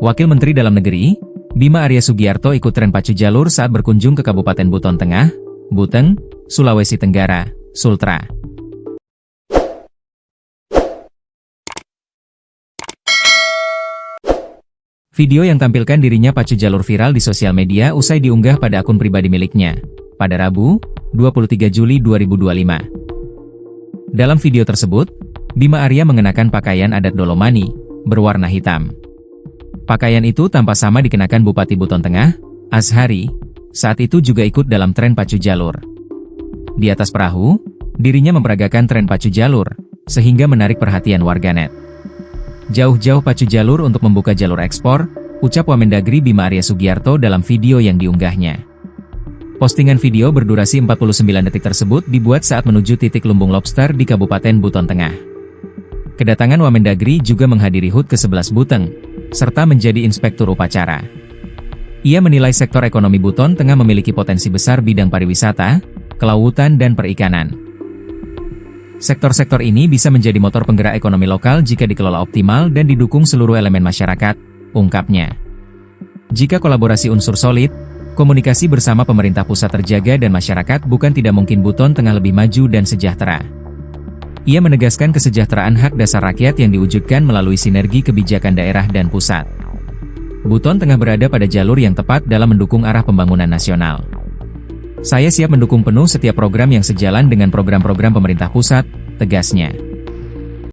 Wakil Menteri Dalam Negeri, Bima Arya Sugiarto ikut tren pacu jalur saat berkunjung ke Kabupaten Buton Tengah, Buteng, Sulawesi Tenggara, Sultra. Video yang tampilkan dirinya pacu jalur viral di sosial media usai diunggah pada akun pribadi miliknya, pada Rabu, 23 Juli 2025. Dalam video tersebut, Bima Arya mengenakan pakaian adat Dolomani, berwarna hitam. Pakaian itu tampak sama dikenakan Bupati Buton Tengah, Azhari, saat itu juga ikut dalam tren pacu jalur. Di atas perahu, dirinya memperagakan tren pacu jalur, sehingga menarik perhatian warganet. Jauh-jauh pacu jalur untuk membuka jalur ekspor, ucap Wamendagri Bima Arya Sugiarto dalam video yang diunggahnya. Postingan video berdurasi 49 detik tersebut dibuat saat menuju titik lumbung lobster di Kabupaten Buton Tengah. Kedatangan Wamendagri juga menghadiri HUT ke-11 Buteng, serta menjadi inspektur upacara. Ia menilai sektor ekonomi Buton Tengah memiliki potensi besar bidang pariwisata, kelautan dan perikanan. Sektor-sektor ini bisa menjadi motor penggerak ekonomi lokal jika dikelola optimal dan didukung seluruh elemen masyarakat, ungkapnya. Jika kolaborasi unsur solid, komunikasi bersama pemerintah pusat terjaga dan masyarakat, bukan tidak mungkin Buton Tengah lebih maju dan sejahtera. Ia menegaskan kesejahteraan hak dasar rakyat yang diwujudkan melalui sinergi kebijakan daerah dan pusat. Buton Tengah berada pada jalur yang tepat dalam mendukung arah pembangunan nasional. Saya siap mendukung penuh setiap program yang sejalan dengan program-program pemerintah pusat, tegasnya.